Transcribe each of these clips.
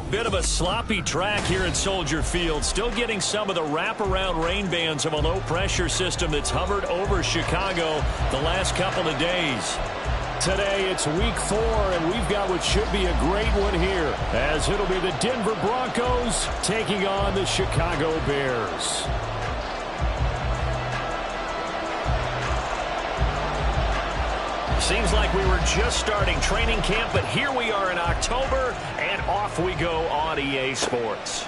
Bit of a sloppy track here at Soldier Field. Still getting some of the wraparound rain bands of a low-pressure system that's hovered over Chicago the last couple of days. Today, it's week 4, and we've got what should be a great one here, as it'll be the Denver Broncos taking on the Chicago Bears. Seems like we were just starting training camp, but here we are in October, and off we go on EA Sports.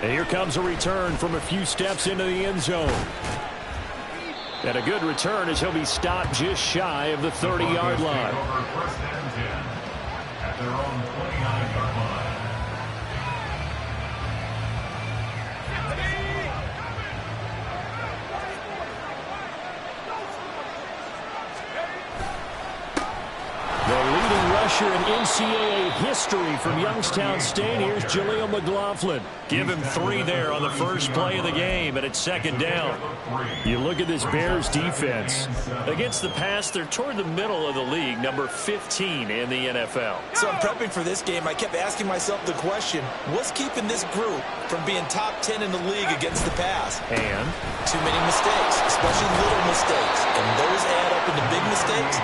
And here comes a return from a few steps into the end zone. And a good return as he'll be stopped just shy of the 30-yard line. At their own 29-yard line. Rusher in NCAA history from Youngstown State. Here's Jaleel McLaughlin. Give him 3 there on the first play of the game, and it's second down. You look at this Bears defense. Against the pass, they're toward the middle of the league, number 15 in the NFL. So I'm prepping for this game. I kept asking myself the question, what's keeping this group from being top 10 in the league against the pass? And? Too many mistakes, especially little mistakes. And those add up into big mistakes.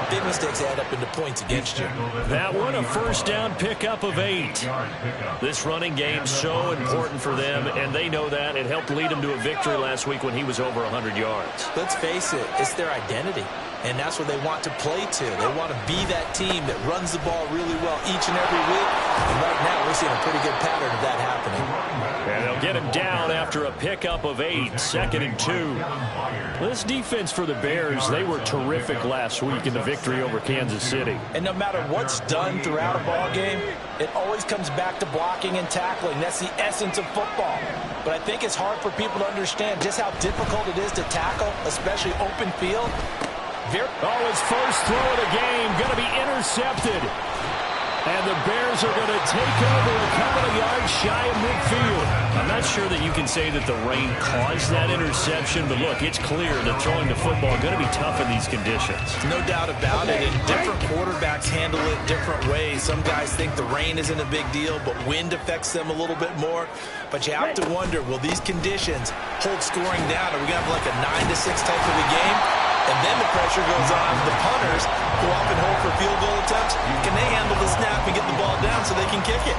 Big mistakes add up into points against you. That one, a first down pickup of 8. This running game so important for them, and they know that. It helped lead them to a victory last week when he was over 100 yards. Let's face it, it's their identity. And that's what they want to play to. They want to be that team that runs the ball really well each and every week. And right now, we're seeing a pretty good pattern of that happening. And they'll get him down after a pickup of 8, second and 2. This defense for the Bears, they were terrific last week in the victory over Kansas City. And no matter what's done throughout a ball game, it always comes back to blocking and tackling. That's the essence of football. But I think it's hard for people to understand just how difficult it is to tackle, especially open field. Oh, his first throw of the game going to be intercepted. And the Bears are going to take over a couple of yards shy of midfield. I'm not sure that you can say that the rain caused that interception, but look, it's clear that throwing the football is going to be tough in these conditions. No doubt about it, and different quarterbacks handle it different ways. Some guys think the rain isn't a big deal, but wind affects them a little bit more. But you have to wonder, will these conditions hold scoring down? Are we going to have like a 9-6 type of a game? And then the pressure goes on. The punters go off and hold for field goal attempts. Can they handle the snap and get the ball down so they can kick it?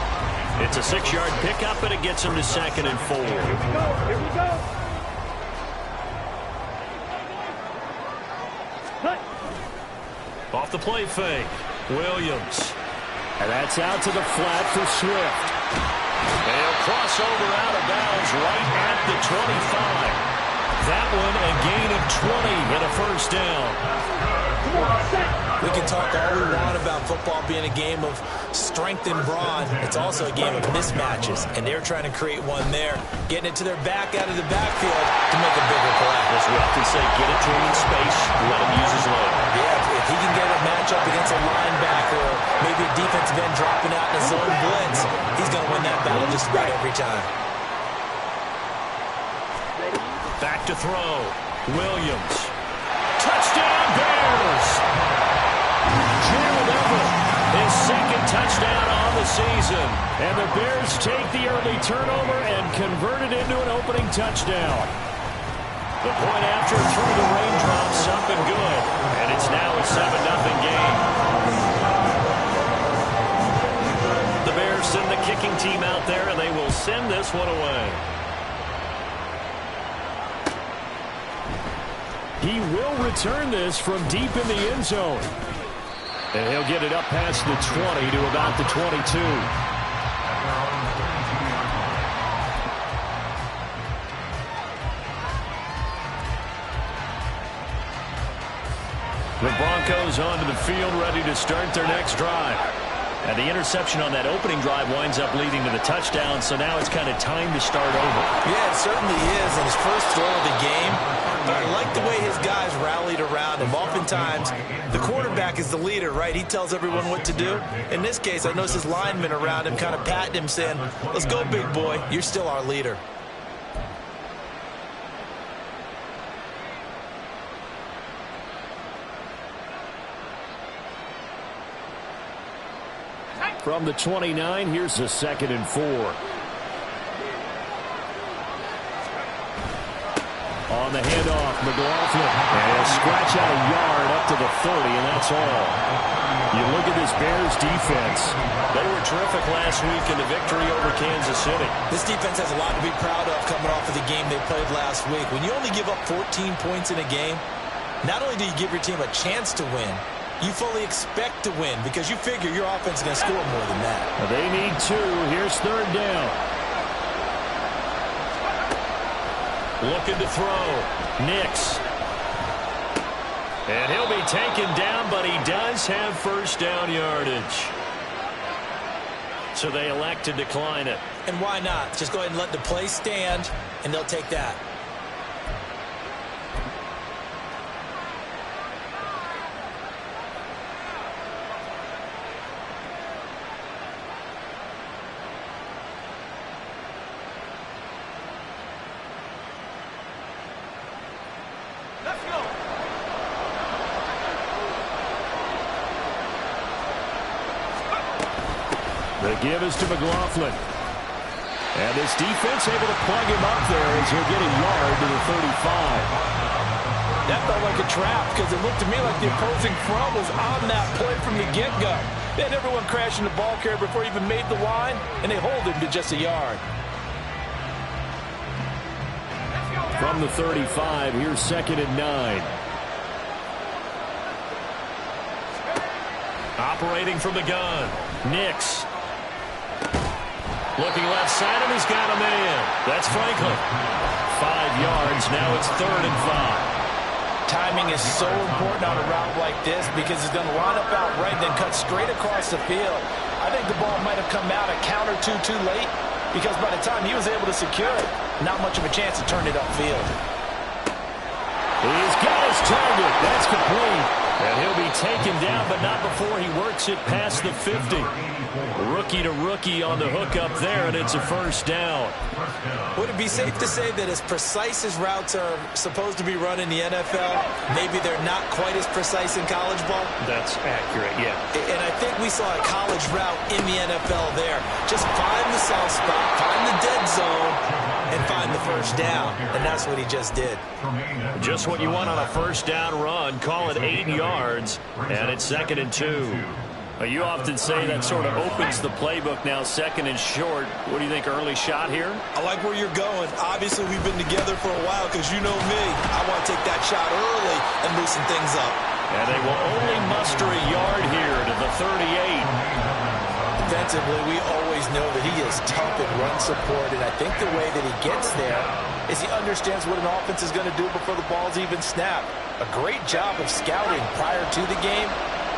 It's a 6-yard pickup, and it gets them to second and 4. Here we go. Here we go. Off the play fake. Williams. And that's out to the flat for Swift. They'll cross over out of bounds right at the 25. That one a gain of 20 and a first down. We can talk all we want about football being a game of strength and brawn. It's also a game of mismatches, and they're trying to create one there, getting it to their back out of the backfield to make a bigger play. As we often say, get it to him in space, let him use his leg. Yeah, if he can get a matchup against a linebacker or maybe a defensive end dropping out in a zone blitz, he's going to win that battle just about every time. Back to throw. Williams. Touchdown, Bears! Gerald Everett, his second touchdown on the season. And the Bears take the early turnover and convert it into an opening touchdown. The point after through the raindrops up and good. And it's now a 7-0 game. The Bears send the kicking team out there, and they will send this one away. He will return this from deep in the end zone. And he'll get it up past the 20 to about the 22. The Broncos onto the field, ready to start their next drive. And the interception on that opening drive winds up leading to the touchdown, so now it's kind of time to start over. Yeah, it certainly is, and his first throw of the game. But I like the way his guys rallied around him. Oftentimes, the quarterback is the leader, right? He tells everyone what to do. In this case, I noticed his linemen around him kind of patting him, saying, let's go, big boy. You're still our leader. From the 29, here's a 2nd and 4. On the handoff, McLaughlin. And he'll scratch out a yard up to the 30, and that's all. You look at this Bears defense. They were terrific last week in the victory over Kansas City. This defense has a lot to be proud of coming off of the game they played last week. When you only give up 14 points in a game, not only do you give your team a chance to win, you fully expect to win because you figure your offense is going to score more than that. Well, they need 2. Here's 3rd down. Looking to throw. Nix. And he'll be taken down, but he does have 1st down yardage. So they elect to decline it. And why not? Just go ahead and let the play stand, and they'll take that. The give is to McLaughlin. And this defense able to plug him up there as he'll get a yard to the 35. That felt like a trap because it looked to me like the opposing front was on that play from the get-go. They had everyone crashing the ball carrier before he even made the line, and they hold him to just a yard. From the 35, here's 2nd and 9. Operating from the gun. Nix. Looking left side, and he's got a man. That's Franklin. 5 yards. Now it's 3rd and 5. Timing is so important on a route like this because he's going to line up out right and then cut straight across the field. I think the ball might have come out a count or two too late because by the time he was able to secure it, not much of a chance to turn it upfield. He's got his target. That's complete. And he'll be taken down, but not before he works it past the 50. Rookie to rookie on the hook up there, and it's a 1st down. Would it be safe to say that as precise as routes are supposed to be run in the NFL, maybe they're not quite as precise in college ball? That's accurate, yeah. And I think we saw a college route in the NFL there. Just find the soft spot, find the dead zone, and find the 1st down. And that's what he just did. Just what you want on a 1st down run. Call it 8 yards, and it's 2nd and 2. You often say that sort of opens the playbook now, 2nd and short. What do you think, early shot here? I like where you're going. Obviously, we've been together for a while because you know me. I want to take that shot early and loosen things up. And they will only muster a yard here to the 38. Defensively, we always know that he is tough in run support, and I think the way that he gets there is he understands what an offense is going to do before the ball's even snapped. A great job of scouting prior to the game,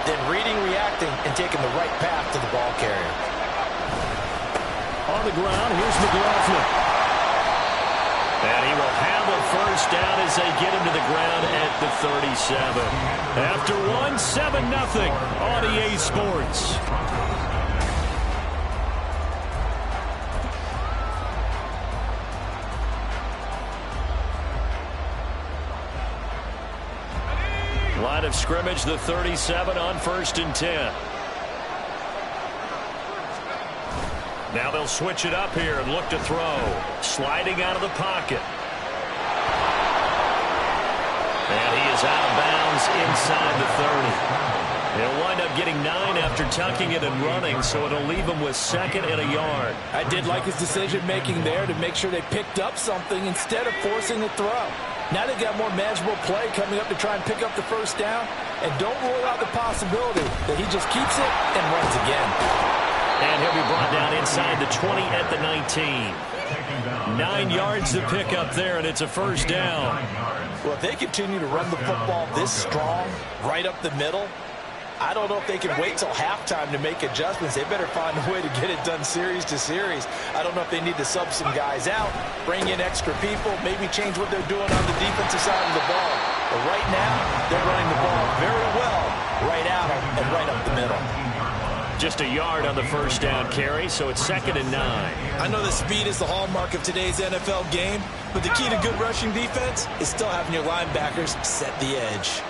then reading, reacting, and taking the right path to the ball carrier. On the ground, here's McLaughlin. And he will have a 1st down as they get him to the ground at the 37. After 1, 7-0 on EA Sports. Line of scrimmage, the 37 on 1st and 10. Now they'll switch it up here and look to throw. Sliding out of the pocket. And he is out of bounds inside the 30. He'll wind up getting 9 after tucking it and running, so it'll leave him with 2nd and a yard. I did like his decision-making there to make sure they picked up something instead of forcing the throw. Now they got more manageable play coming up to try and pick up the 1st down. And don't rule out the possibility that he just keeps it and runs again. And he'll be brought down inside the 20 at the 19. 9 yards to pick up there, and it's a 1st down. Well, if they continue to run the football this strong, right up the middle, I don't know if they can wait till halftime to make adjustments. They better find a way to get it done series to series. I don't know if they need to sub some guys out, bring in extra people, maybe change what they're doing on the defensive side of the ball. But right now, they're running the ball very well right out and right up the middle. Just a yard on the 1st down carry, so it's 2nd and 9. I know that speed is the hallmark of today's NFL game, but the key to good rushing defense is still having your linebackers set the edge.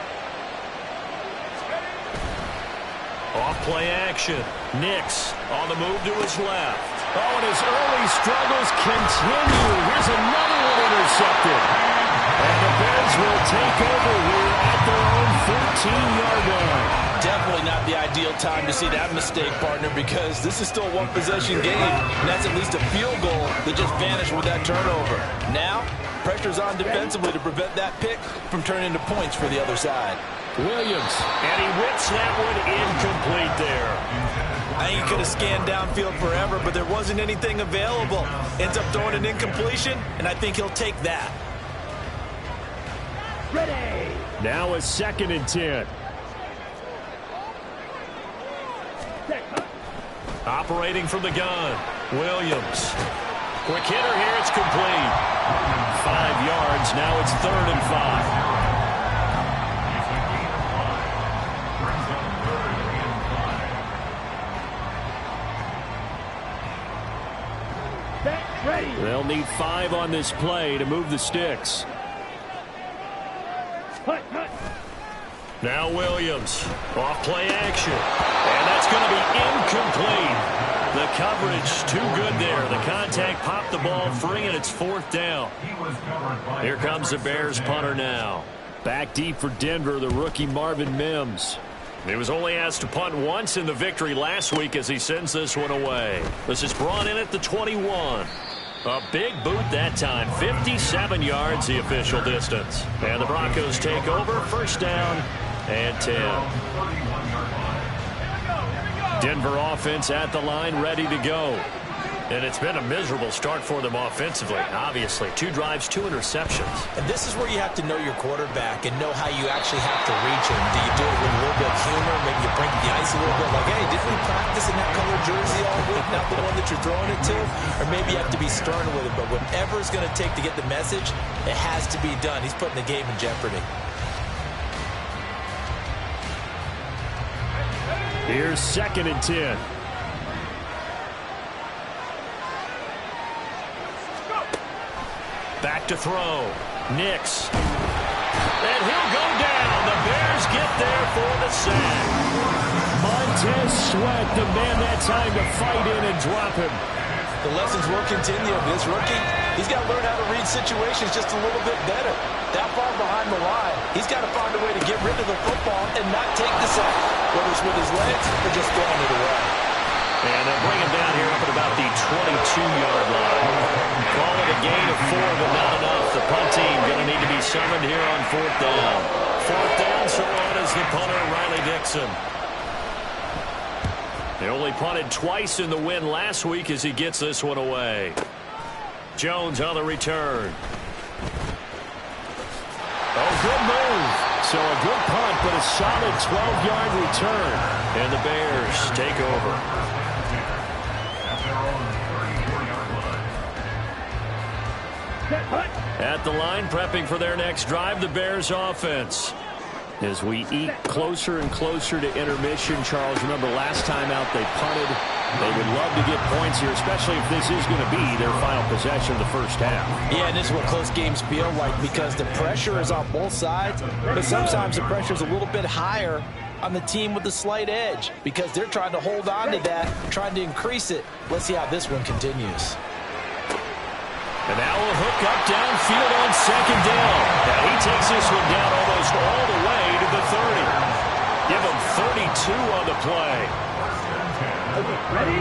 Off play action. Nix on the move to his left. Oh, and his early struggles continue. Here's another one intercepted. And the Bears will take over here at their own 14-yard line. Definitely not the ideal time to see that mistake, partner, because this is still a one-possession game, and that's at least a field goal that just vanished with that turnover. Now, pressure's on defensively to prevent that pick from turning into points for the other side. Williams, and he whips that one incomplete there. I think he could have scanned downfield forever, but there wasn't anything available. Ends up throwing an incompletion, and I think he'll take that. Ready. Now a 2nd and 10. Operating from the gun, Williams. Quick hitter here, it's complete. 5 yards, now it's 3rd and 5. They'll need 5 on this play to move the sticks. Now Williams, off play action. And that's going to be incomplete. The coverage too good there. The contact popped the ball free, and it's 4th down. Here comes the Bears punter now. Back deep for Denver, the rookie Marvin Mims. He was only asked to punt once in the victory last week as he sends this one away. This is brought in at the 21. A big boot that time. 57 yards the official distance. And the Broncos take over. 1st down and 10. Denver offense at the line, ready to go. And it's been a miserable start for them offensively, obviously. 2 drives, 2 interceptions. And this is where you have to know your quarterback and know how you actually have to reach him. Do you do it with a little bit of humor? Maybe you break the ice a little bit, like, hey, didn't we practice in that color jersey all week, not the one that you're throwing it to? Or maybe you have to be stern with it. But whatever it's going to take to get the message, it has to be done. He's putting the game in jeopardy. Here's 2nd and 10. Back to throw. Nix. And he'll go down. The Bears get there for the sack. Montez Sweat, the man that time to fight in and drop him. The lessons will continue. This rookie, he's got to learn how to read situations just a little bit better. That far behind the line, he's got to find a way to get rid of the football and not take the sack, whether it's with his legs or just throwing it away. And they'll bring him down here up at about the 22-yard line. Call it a gain of 4, but not enough. The punt team going to need to be summoned here on 4th down. 4th down, so on is the punter, Riley Dixon. They only punted twice in the win last week as he gets this one away. Jones on the return. Oh, good move. So a good punt, but a solid 12-yard return. And the Bears take over. At the line, prepping for their next drive, the Bears offense. As we eat closer and closer to intermission, Charles, remember last time out they punted. They would love to get points here, especially if this is going to be their final possession of the first half. Yeah, and this is what close games feel like because the pressure is on both sides, but sometimes the pressure is a little bit higher on the team with the slight edge because they're trying to hold on to that, trying to increase it. Let's see how this one continues. And now a hook up downfield on 2nd down. Now he takes this one down almost all the way to the 30. Give him 32 on the play. Okay, ready?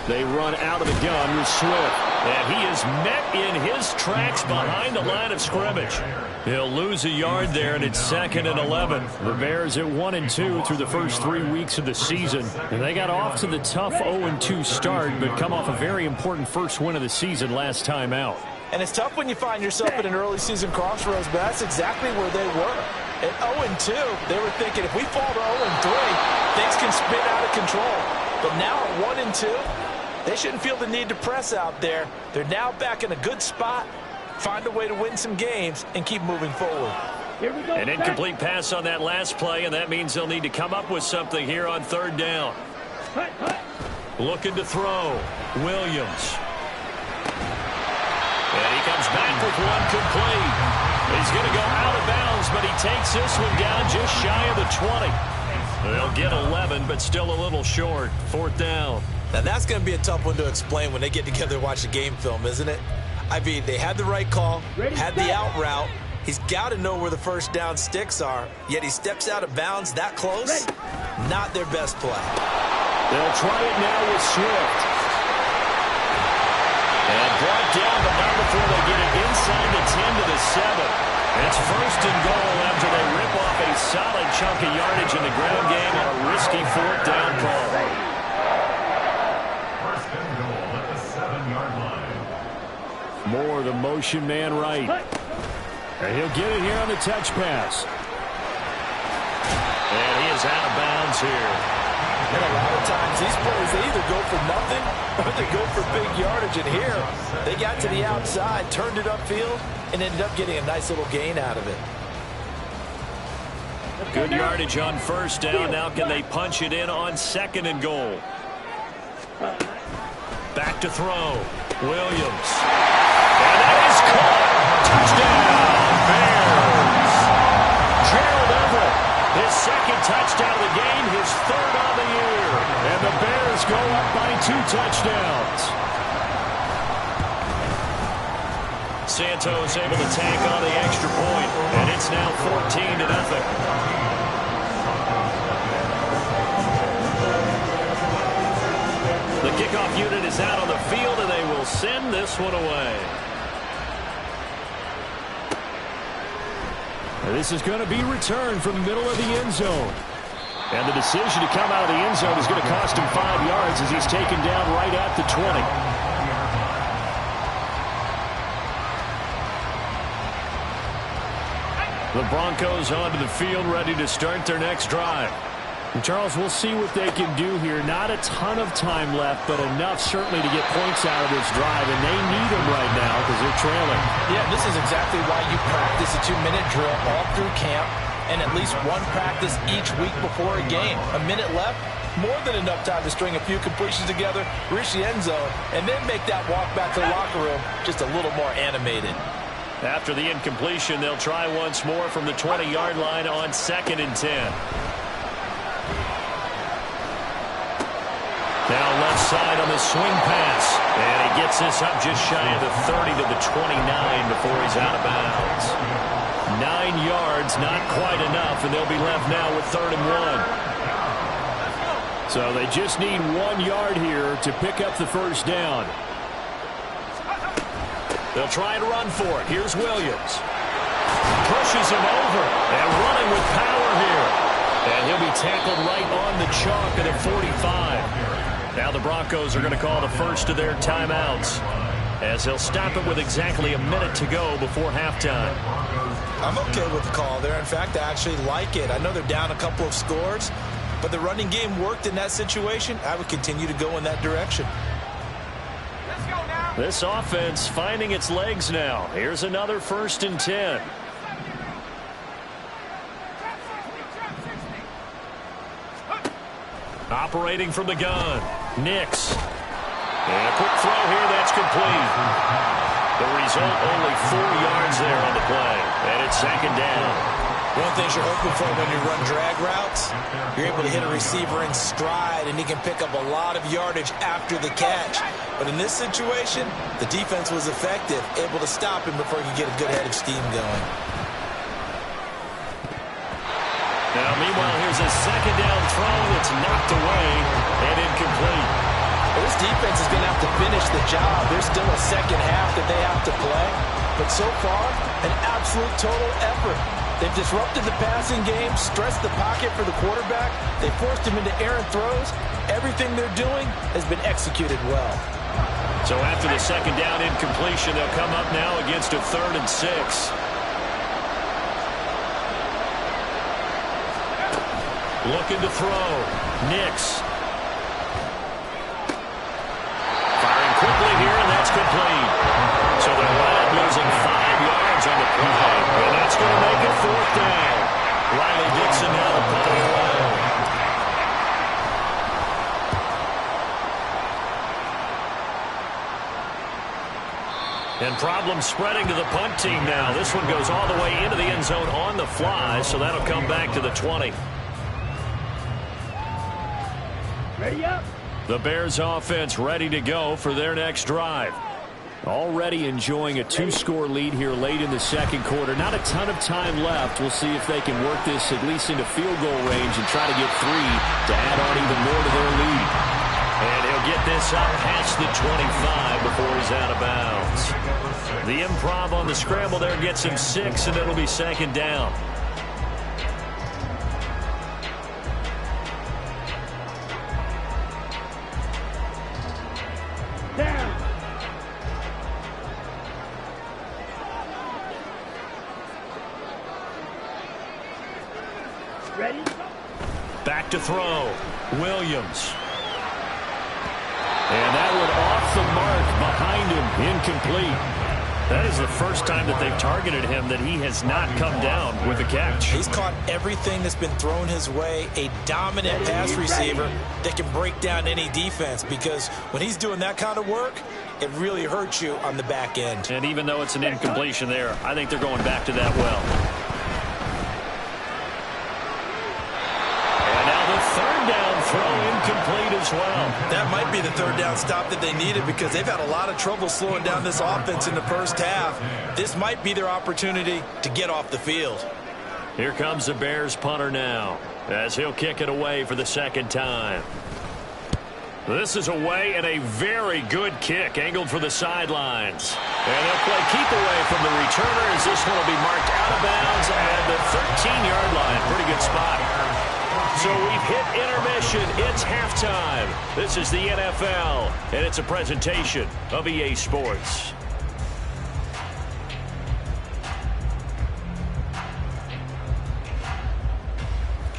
They run out of the gun with Swift. And he is met in his tracks behind the line of scrimmage. He'll lose a yard there, and it's 2nd and 11. The Bears at 1-2 through the first 3 weeks of the season. And they got off to the tough 0-2 start, but come off a very important first win of the season last time out. And it's tough when you find yourself at an early season crossroads, but that's exactly where they were. At 0-2, they were thinking if we fall to 0-3, things can spin out of control. But now at 1-2, they shouldn't feel the need to press out there. They're now back in a good spot, find a way to win some games, and keep moving forward. Here we go. An incomplete pass on that last play, and that means they'll need to come up with something here on 3rd down. Looking to throw. Williams. And he comes back with one complete. He's going to go out of bounds but he takes this one down just shy of the 20. They'll get 11, but still a little short. 4th down. Now, that's going to be a tough one to explain when they get together and watch the game film, isn't it? I mean, they had the right call, had the out route. He's got to know where the first down sticks are, yet he steps out of bounds that close. Not their best play. They'll try it now with Swift. And brought down, but not before they get it inside the 10 to the 7. It's 1st and goal after they rip off a solid chunk of yardage in the ground game on a risky 4th down call. Moore, the motion man right. And he'll get it here on the touch pass. And he is out of bounds here. And a lot of times these plays, they either go for nothing or they go for big yardage. And here, they got to the outside, turned it upfield, and ended up getting a nice little gain out of it. Good yardage on 1st down. Now can they punch it in on 2nd and goal? Back to throw. Williams. And that is caught. Touchdown, Bears. Gerald Everett, his 2nd touchdown of the game, his 3rd on the year. And the Bears go up by 2 touchdowns. Santos able to tank on the extra point, and it's now 14-0. The kickoff unit is out on the field, and they will send this one away. This is going to be returned from the middle of the end zone. And the decision to come out of the end zone is going to cost him 5 yards as he's taken down right at the 20. The Broncos onto the field, ready to start their next drive. And Charles, we'll see what they can do here. Not a ton of time left, but enough certainly to get points out of this drive, and they need them right now because they're trailing. Yeah, this is exactly why you practice a 2-minute drill all through camp and at least one practice each week before a game. A minute left, more than enough time to string a few completions together, reach the end zone, and then make that walk back to the locker room just a little more animated. After the incompletion, they'll try once more from the 20-yard line on 2nd and 10. Now left side on the swing pass. And he gets this up just shy of the 30 to the 29 before he's out of bounds. 9 yards, not quite enough, and they'll be left now with 3rd and 1. So they just need 1 yard here to pick up the 1st down. They'll try and run for it. Here's Williams. Pushes him over and running with power here. And he'll be tackled right on the chalk at the 45. Now the Broncos are going to call the first of their timeouts as they'll stop it with exactly a minute to go before halftime. I'm okay with the call there. In fact, I actually like it. I know they're down a couple of scores, but the running game worked in that situation. I would continue to go in that direction. This offense finding its legs now. Here's another 1st and 10. Operating from the gun. Nix. And a quick throw here. That's complete. The result, only 4 yards there on the play. And it's 2nd down. One of the things you're hoping for when you run drag routes, you're able to hit a receiver in stride, and he can pick up a lot of yardage after the catch. But in this situation, the defense was effective, able to stop him before he could get a good head of steam going. Now, meanwhile, here's a 2nd down throw that's knocked away and incomplete. Well, this defense is going to have to finish the job. There's still a second half that they have to play. But so far, an absolute total effort. They've disrupted the passing game, stressed the pocket for the quarterback. They forced him into errant throws. Everything they're doing has been executed well. So after the 2nd down incompletion, they'll come up now against a 3rd and 6. Looking to throw. Nix. Firing quickly here, and that's complete. So they're right losing 5 yards on the play. And that's going to make it 4th down. Riley Dixon now the punt away. And problems spreading to the punt team now. This one goes all the way into the end zone on the fly, so that'll come back to the 20. Ready up. The Bears offense ready to go for their next drive. Already enjoying a 2-score lead here late in the second quarter. Not a ton of time left. We'll see if they can work this at least into field goal range and try to get 3 to add on even more to their lead. And he'll get this up past the 25 before he's out of bounds. The improv on the scramble there gets him 6, and it'll be second down. Down. Ready? Back to throw. Williams. And that one off the mark behind him, incomplete. That is the first time that they've targeted him that he has not come down with a catch. He's caught everything that's been thrown his way, a dominant pass receiver that can break down any defense, because when he's doing that kind of work, it really hurts you on the back end. And even though it's an incompletion there, I think they're going back to that well. And now the third down throw incomplete as well. That might be the third down stop that they needed, because they've had a lot of trouble slowing down this offense in the first half. This might be their opportunity to get off the field. Here comes the Bears punter now, as he'll kick it away for the second time. This is away, and a very good kick angled for the sidelines. And they'll play keep away from the returner, as this one will be marked out of bounds at the 13-yard line. Pretty good spot. So we've hit intermission. It's halftime. This is the NFL, and it's a presentation of EA Sports.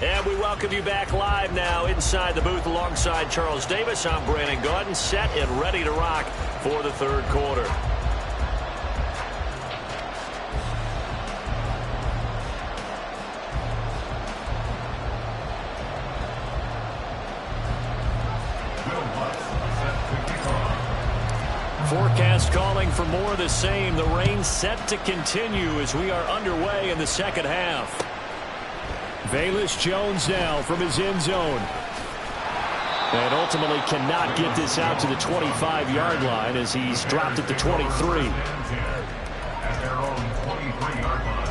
And we welcome you back live now inside the booth alongside Charles Davis. I'm Brandon Gaudin, set and ready to rock for the third quarter. Forecast calling for more of the same. The rain set to continue as we are underway in the second half. Velus Jones now from his end zone. And ultimately cannot get this out to the 25-yard line as he's dropped at the 23. At their own 23-yard line.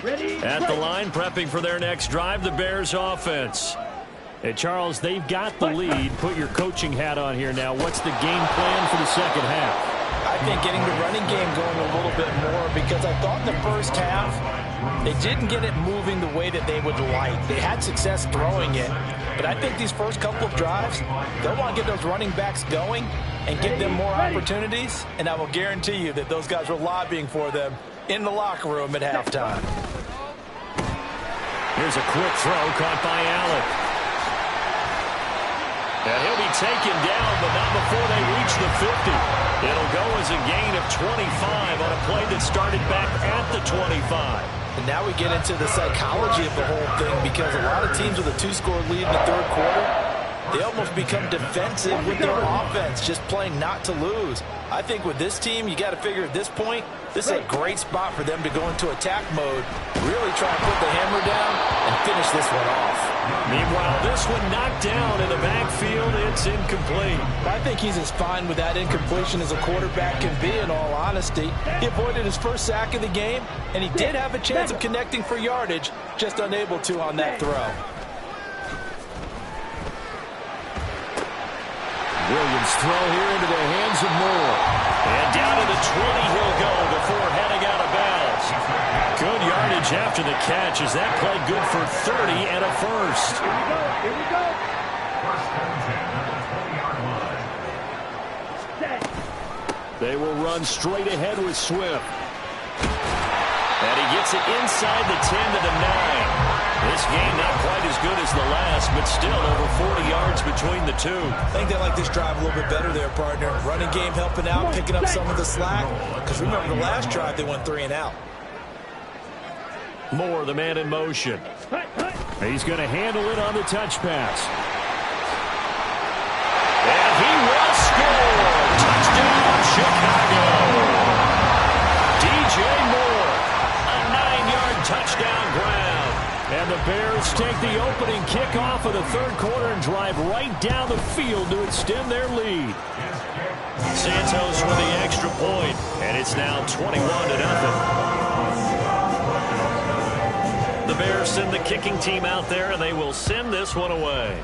Ready? At the line, prepping for their next drive, the Bears offense. Hey, Charles, they've got the lead. Put your coaching hat on here now. What's the game plan for the second half? I think getting the running game going a little bit more, because I thought in the first half they didn't get it moving the way that they would like. They had success throwing it, but I think these first couple of drives, they'll want to get those running backs going and give them more opportunities, and I will guarantee you that those guys were lobbying for them in the locker room at halftime. Here's a quick throw caught by Allen. And he'll be taken down, but not before they reach the 50. It'll go as a gain of 25 on a play that started back at the 25. And now we get into the psychology of the whole thing, because a lot of teams with a 2-score lead in the third quarter, they almost become defensive with their offense, just playing not to lose. I think with this team, you got to figure at this point, this is a great spot for them to go into attack mode, really try and put the hammer down and finish this one off. Meanwhile, this one knocked down in the backfield. It's incomplete. I think he's as fine with that incompletion as a quarterback can be, in all honesty. He avoided his first sack of the game, and he did have a chance of connecting for yardage, just unable to on that throw. Williams throw here into the hands of Moore. And down to the 20 he'll go before heading out of bounds. Good yardage after the catch, as that played good for 30 and a first. Here we go. Here we go. First and 10 at the 20-yard line. Set. They will run straight ahead with Swift. And he gets it inside the 10 to the 9. This game not quite as good as the last, but still over 40 yards between the two. I think they like this drive a little bit better there, partner. Running game helping out, picking up some of the slack. Because remember, the last drive they went 3 and out. Moore, the man in motion. Hut, hut. He's going to handle it on the touch pass. And he will score. Touchdown, Chicago. DJ Moore, a 9-yard touchdown grab. And the Bears take the opening kickoff of the third quarter and drive right down the field to extend their lead. Santos with the extra point, and it's now 21-0. The Bears send the kicking team out there, and they will send this one away.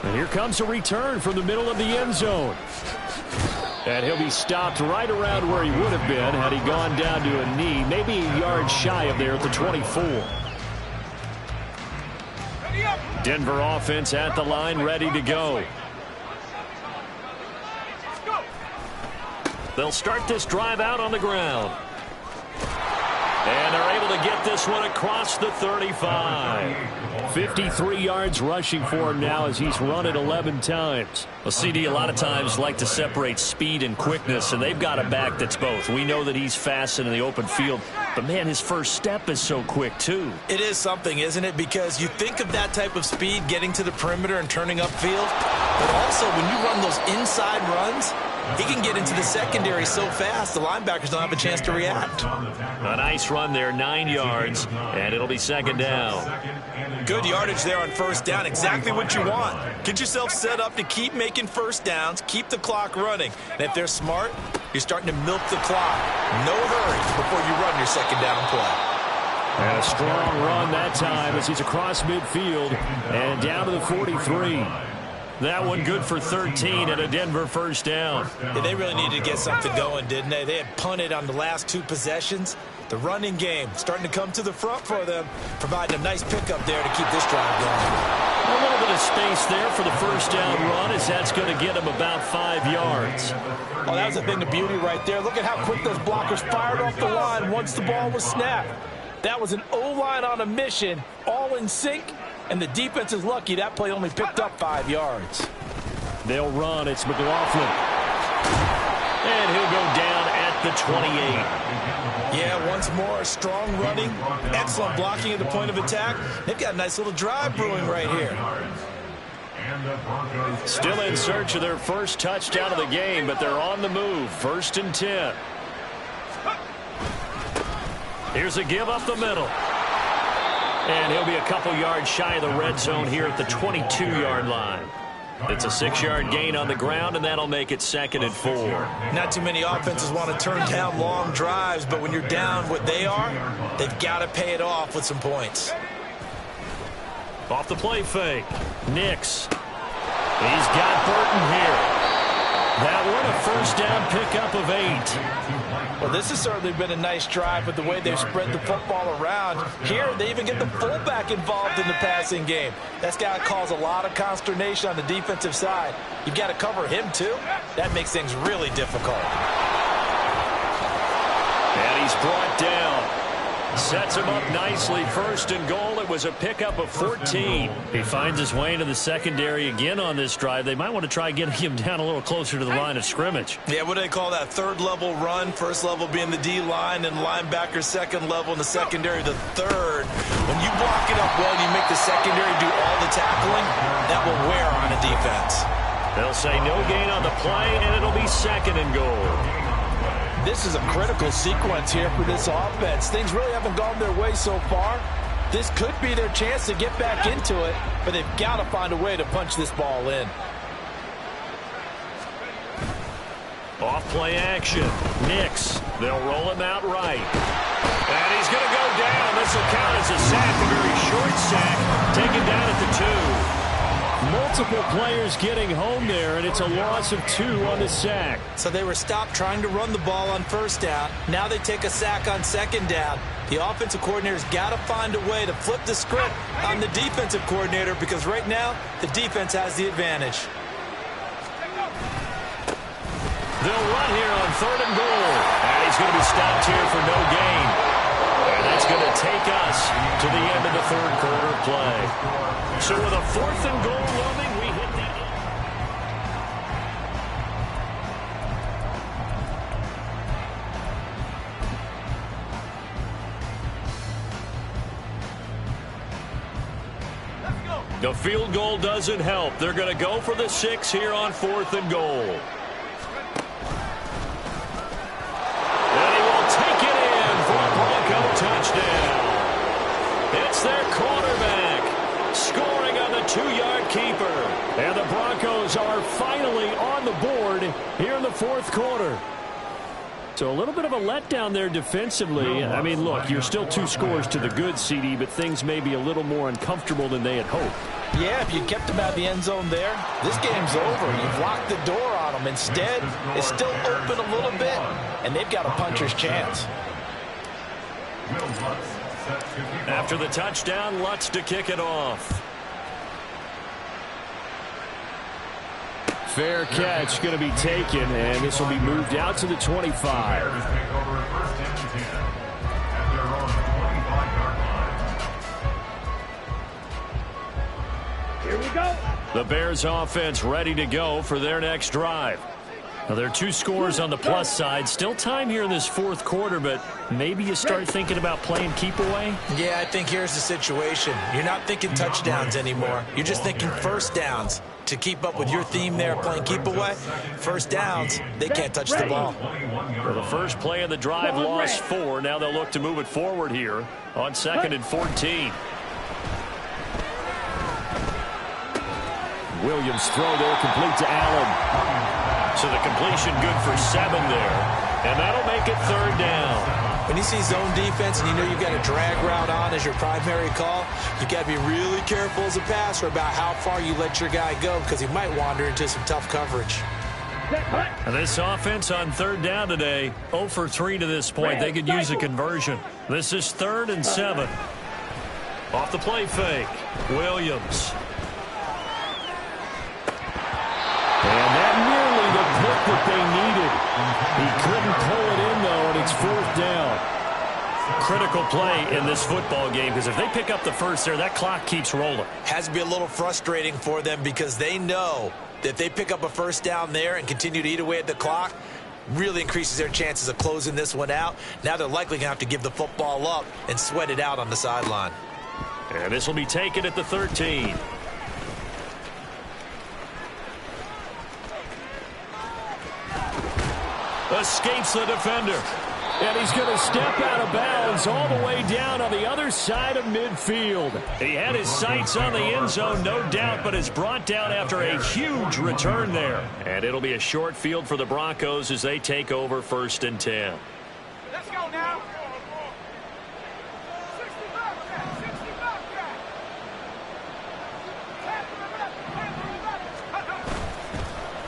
And here comes a return from the middle of the end zone. And he'll be stopped right around where he would have been had he gone down to a knee, maybe a yard shy of there at the 24. Denver offense at the line, ready to go. They'll start this drive out on the ground. And they're able to get this one across the 35. 53 yards rushing for him now as he's run it 11 times. Well, CD, a lot of times like to separate speed and quickness, and they've got a back that's both. We know that he's fast in the open field, but, man, his first step is so quick, too. It is something, isn't it? Because you think of that type of speed getting to the perimeter and turning upfield, but also when you run those inside runs, he can get into the secondary so fast the linebackers don't have a chance to react. A nice run there, 9 yards, and it'll be second down. Good yardage there on first down, exactly what you want. Get yourself set up to keep making first downs, keep the clock running. And if they're smart, you're starting to milk the clock. No hurry before you run your second down play. And a strong run that time as he's across midfield and down to the 43. That one good for 13 and a Denver first down. Yeah, they really needed to get something going, didn't they? They had punted on the last 2 possessions. The running game starting to come to the front for them, providing a nice pickup there to keep this drive going. A little bit of space there for the first down run as that's going to get him about 5 yards. Oh, that was a thing of beauty right there. Look at how quick those blockers fired off the line once the ball was snapped. That was an O-line on a mission, all in sync. And the defense is lucky that play only picked up 5 yards. They'll run. It's McLaughlin. And he'll go down at the 28. Yeah, once more, strong running, excellent blocking at the point of attack. They've got a nice little drive brewing right here. Still in search of their first touchdown of the game, but they're on the move. 1st and 10. Here's a give up the middle. And he'll be a couple yards shy of the red zone here at the 22-yard line. It's a 6-yard gain on the ground, and that'll make it 2nd and 4. Not too many offenses want to turn down long drives, but when you're down what they are, they've got to pay it off with some points. Off the play fake. Nix. He's got Burton here. That one a first down pickup of 8. Well, this has certainly been a nice drive with the way they've spread the football around. Here, they even get the fullback involved in the passing game. That's got to cause a lot of consternation on the defensive side. You've got to cover him, too. That makes things really difficult. And he's brought down. Sets him up nicely. 1st and goal. It was a pickup of 14. He finds his way into the secondary again on this drive. They might want to try getting him down a little closer to the line of scrimmage. Yeah, what do they call that? 3rd level run. 1st level being the D-line, and linebacker 2nd level in the secondary, the 3rd. When you block it up well and you make the secondary do all the tackling, that will wear on a defense. They'll say no gain on the play, and it'll be 2nd and goal. This is a critical sequence here for this offense. Things really haven't gone their way so far. This could be their chance to get back into it, but they've got to find a way to punch this ball in. Off play action. Nix. They'll roll him out right. And he's going to go down. This will count as a sack, a very short sack. Taken down at the 2. Multiple players getting home there, and it's a loss of 2 on the sack. So they were stopped trying to run the ball on 1st down. Now they take a sack on 2nd down. The offensive coordinator's got to find a way to flip the script on the defensive coordinator because right now the defense has the advantage. They'll run here on 3rd and goal. And he's going to be stopped here for no gain. And that's going to take us to the end of the 3rd quarter play. So with a 4th and goal looming, we hit the end. The field goal doesn't help. They're going to go for the 6 here on 4th and goal. And he will take it in for a Bronco touchdown. It's their quarterback scoring on the 2-yard keeper. And the Broncos are finally on the board here in the 4th quarter. So a little bit of a letdown there defensively. I mean, look, you're still 2 scores to the good, CD, but things may be a little more uncomfortable than they had hoped. Yeah, if you kept them out of the end zone there, this game's over. You've locked the door on them. Instead, it's still open a little bit, and they've got a puncher's chance. After the touchdown, Lutz to kick it off. Fair catch going to be taken, and this will be moved out to the 25. Here we go. The Bears offense ready to go for their next drive. Now, there are 2 scores on the plus side. Still time here in this 4th quarter, but maybe you start thinking about playing keep away? Yeah, I think here's the situation. You're not thinking touchdowns anymore. You're just thinking first downs. To keep up with your theme there, playing keep away, first downs, they can't touch the ball. Well, the first play of the drive lost 4. Now they'll look to move it forward here on 2nd and 14. Williams throw there, complete to Allen. So the completion good for 7 there. And that'll make it 3rd down. When you see zone defense and you know you've got a drag route on as your primary call, you've got to be really careful as a passer about how far you let your guy go because he might wander into some tough coverage. And this offense on 3rd down today, 0 for 3 to this point. They could use a conversion. This is 3rd and 7. Off the play fake, Williams. And that nearly the pick that they needed. He couldn't pull it in, though, and it's 4th down. Critical play in this football game because if they pick up the first there, that clock keeps rolling. Has to be a little frustrating for them because they know that if they pick up a first down there and continue to eat away at the clock, really increases their chances of closing this one out. Now they're likely going to have to give the football up and sweat it out on the sideline. And this will be taken at the 13. Escapes the defender. And he's going to step out of bounds all the way down on the other side of midfield. He had his sights on the end zone, no doubt, but is brought down after a huge return there. And it'll be a short field for the Broncos as they take over 1st and 10. Let's go now.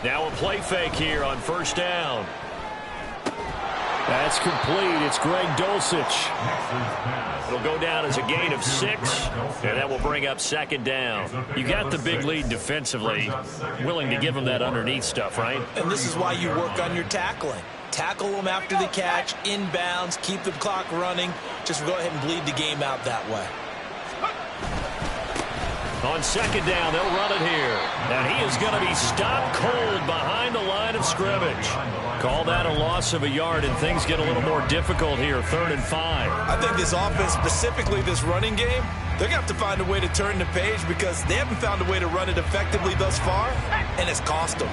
Now a play fake here on 1st down. That's complete. It's Greg Dulcich. It'll go down as a gain of 6, and that will bring up 2nd down. You got the big lead defensively. Willing to give them that underneath stuff, right? And this is why you work on your tackling. Tackle them after the catch, inbounds, keep the clock running. Just go ahead and bleed the game out that way. On 2nd down, they'll run it here. And he is going to be stopped cold behind the line of scrimmage. Call that a loss of a yard, and things get a little more difficult here, 3rd and 5. I think this offense, specifically this running game, they're going to have to find a way to turn the page because they haven't found a way to run it effectively thus far, and it's cost them.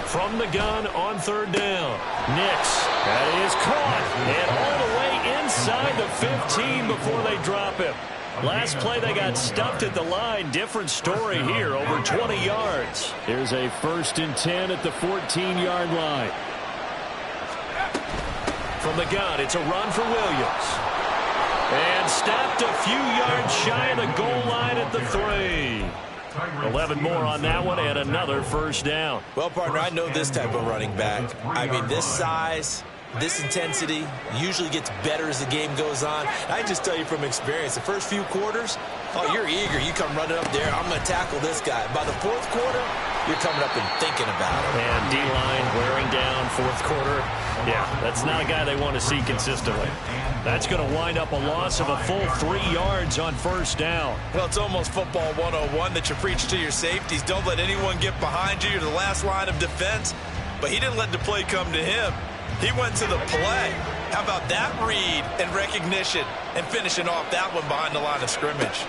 From the gun on 3rd down. Nix. That is caught. And all the way inside the 15 before they drop him. Last play they got stuffed at the line. Different story here, over 20 yards. Here's a 1st and 10 at the 14-yard line. From the gun, it's a run for Williams. And stopped a few yards shy of the goal line at the 3. 11 more on that one and another 1st down. Well, partner, I know this type of running back. I mean, this size, this intensity usually gets better as the game goes on. I just tell you from experience, the first few quarters, oh, you're eager. You come running up there. I'm going to tackle this guy. By the 4th quarter, you're coming up and thinking about it. And D-line wearing down 4th quarter. Yeah, that's not a guy they want to see consistently. That's going to wind up a loss of a full 3 yards on 1st down. Well, it's almost football 101 that you preach to your safeties. Don't let anyone get behind you. You're the last line of defense. But he didn't let the play come to him. He went to the play. How about that read and recognition and finishing off that one behind the line of scrimmage?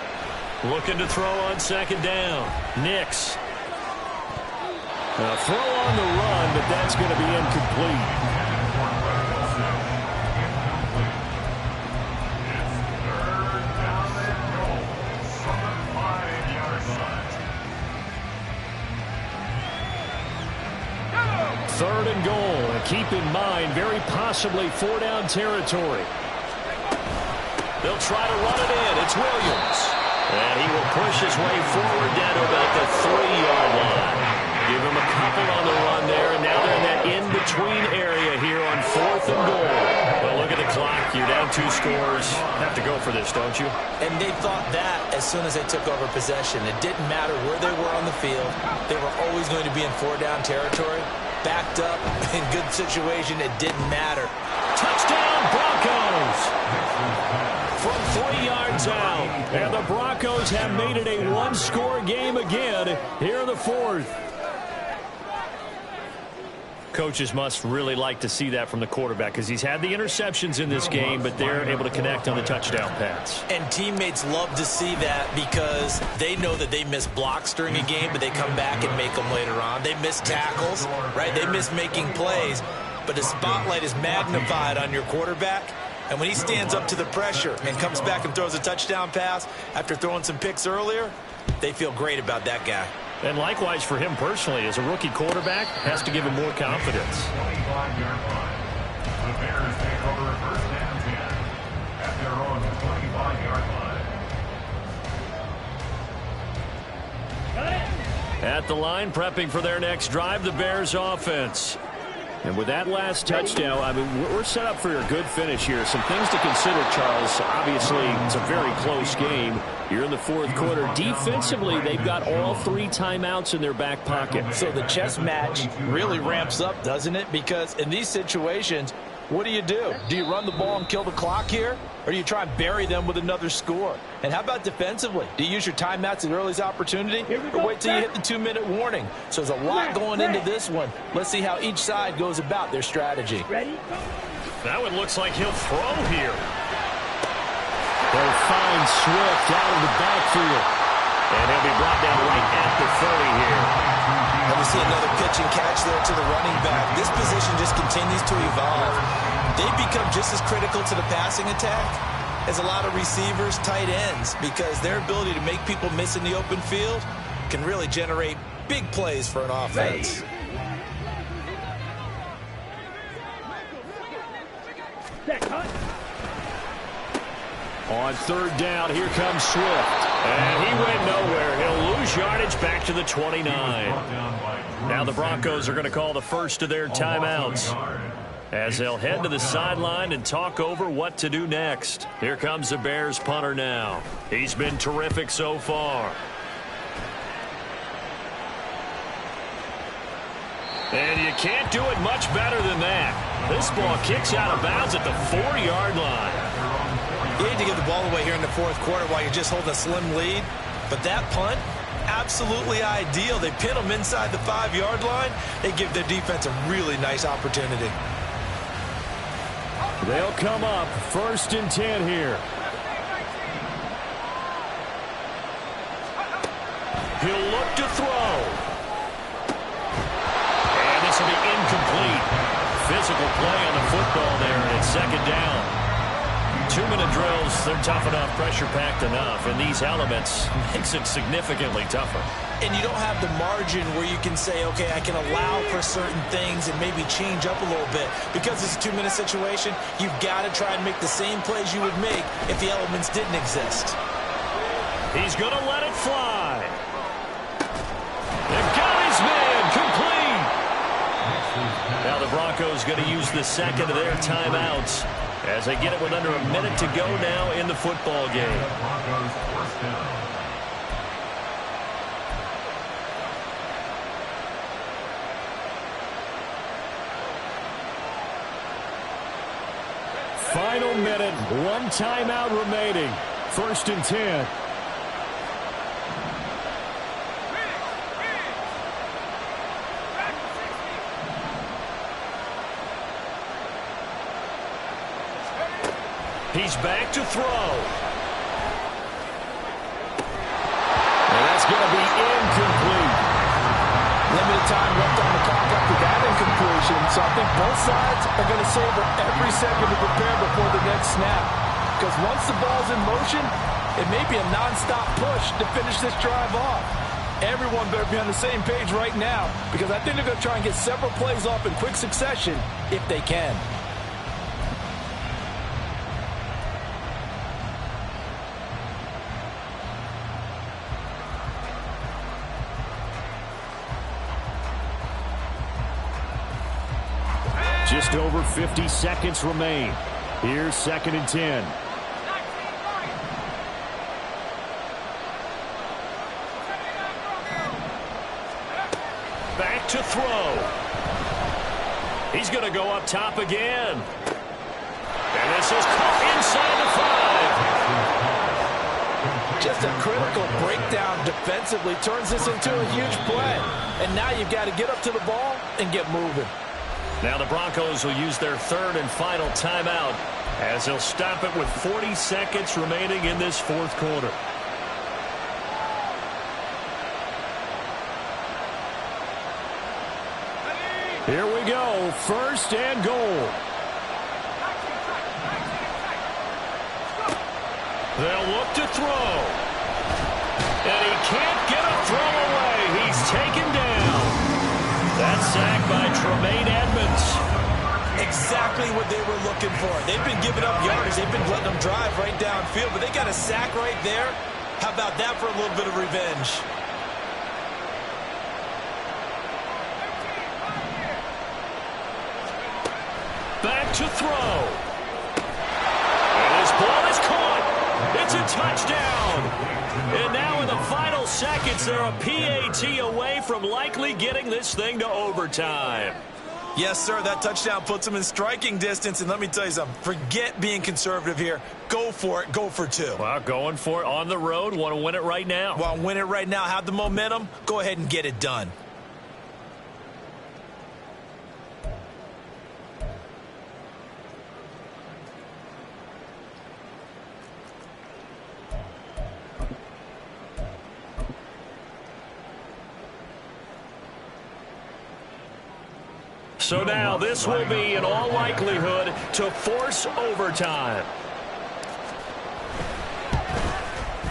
Looking to throw on second down. Nix. A throw on the run, but that's going to be incomplete. Third and goal. And keep in mind, very possibly 4-down territory. They'll try to run it in. It's Williams. And he will push his way forward down to about the 3-yard line. Give him a couple on the run there, and now they're in that in-between area here on 4th and goal. But look at the clock. You're down 2 scores. Have to go for this, don't you? And they thought that as soon as they took over possession. It didn't matter where they were on the field. They were always going to be in 4-down territory. Backed up, in good situation, it didn't matter. Touchdown, Broncos! From 3 yards out. And the Broncos have made it a 1-score game again here in the 4th. Coaches must really like to see that from the quarterback because he's had the interceptions in this game, but they're able to connect on the touchdown pass. And teammates love to see that because they know that they miss blocks during a game, but they come back and make them later on. They miss tackles, right? They miss making plays, but the spotlight is magnified on your quarterback. And when he stands up to the pressure and comes back and throws a touchdown pass after throwing some picks earlier, they feel great about that guy. And likewise for him personally, as a rookie quarterback, has to give him more confidence. 25-yard line. The Bears take over 1st and 10 at their own 25-yard line. At the line, prepping for their next drive, the Bears offense. And with that last touchdown, I mean, we're set up for a good finish here. Some things to consider, Charles. Obviously, it's a very close game. You're in the 4th quarter. Defensively, they've got all 3 timeouts in their back pocket. So the chess match really ramps up, doesn't it? Because in these situations, what do? Do you run the ball and kill the clock here? Or do you try and bury them with another score? And how about defensively? Do you use your timeouts at earliest opportunity? Or wait till you hit the 2-minute warning? So there's a lot going into this one. Let's see how each side goes about their strategy. That one looks like he'll throw here. They'll find Swift out of the backfield. And he'll be brought down right at the 30 here. And we see another pitch and catch there to the running back. This position just continues to evolve. They become just as critical to the passing attack as a lot of receivers, tight ends, because their ability to make people miss in the open field can really generate big plays for an offense. On 3rd down, here comes Swift. And he went nowhere. He'll lose yardage back to the 29. Now the Broncos are going to call the first of their timeouts as they'll head to the sideline and talk over what to do next. Here comes the Bears punter now. He's been terrific so far. And you can't do it much better than that. This ball kicks out of bounds at the 4-yard line. You hate to give the ball away here in the 4th quarter while you're just holding a slim lead. But that punt, absolutely ideal. They pin them inside the 5-yard line. They give their defense a really nice opportunity. They'll come up 1st and 10 here. He'll look to throw. And this will be incomplete. Physical play on the football there, and it's 2nd down. 2-minute drills, they're tough enough, pressure-packed enough, and these elements makes it significantly tougher. And you don't have the margin where you can say, okay, I can allow for certain things and maybe change up a little bit. Because it's a 2-minute situation, you've got to try and make the same plays you would make if the elements didn't exist. He's going to let it fly. They've got his man complete. Now the Broncos going to use the 2nd of their timeouts as they get it with under a minute to go now in the football game. Final minute, 1 timeout remaining. 1st and 10. He's back to throw. And that's going to be incomplete. Limited time left on the clock after that incompletion. So I think both sides are going to savor every second to prepare before the next snap. Because once the ball's in motion, it may be a non-stop push to finish this drive off. Everyone better be on the same page right now, because I think they're going to try and get several plays off in quick succession if they can. Just over 50 seconds remain. Here's 2nd and 10. Back to throw. He's going to go up top again. And this is caught inside the 5. Just a critical breakdown defensively turns this into a huge play. And now you've got to get up to the ball and get moving. Now the Broncos will use their 3rd and final timeout as they'll stop it with 40 seconds remaining in this 4th quarter. Here we go, 1st and goal. They'll look to throw. And he can't get a throw away. He's taken down. That's sacked by Tremaine Edmonds. Exactly what they were looking for. They've been giving up yardage. They've been letting them drive right downfield, but they got a sack right there. How about that for a little bit of revenge? Back to throw. And his ball is caught. It's a touchdown. And now in the final seconds, they're a PAT away from likely getting this thing to overtime. Yes, sir, that touchdown puts them in striking distance. And let me tell you something, forget being conservative here. Go for it. Go for 2. Well, going for it on the road. Want to win it right now. Want to win it right now. Have the momentum. Go ahead and get it done. So now this will be, in all likelihood, to force overtime.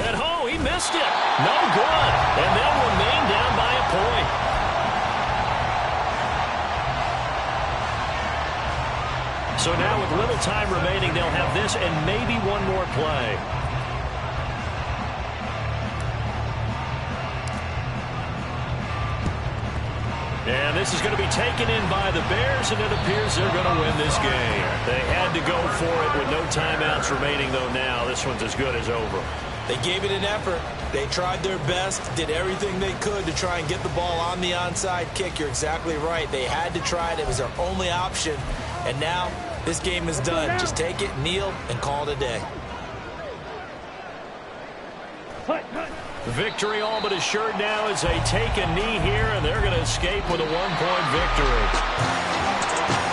And he missed it. No good. And they'll remain down by a point. So now with little time remaining, they'll have this and maybe one more play. And this is going to be taken in by the Bears, and it appears they're going to win this game. They had to go for it with no timeouts remaining, though now this one's as good as over. They gave it an effort. They tried their best, did everything they could to try and get the ball on the onside kick. You're exactly right. They had to try it. It was their only option. And now this game is done. Just take it, kneel, and call it a day. Victory all but assured now as they take a knee here, and they're going to escape with a one-point victory.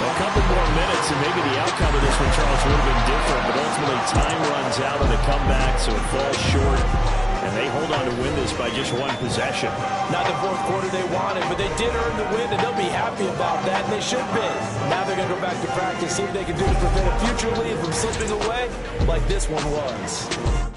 A couple more minutes, and maybe the outcome of this one, Charles, would have been different, but ultimately time runs out on the comeback, so it falls short, and they hold on to win this by just one possession. Not the 4th quarter they wanted, but they did earn the win, and they'll be happy about that, and they should be. Now they're going to go back to practice, see what they can do to prevent a future lead from slipping away like this one was.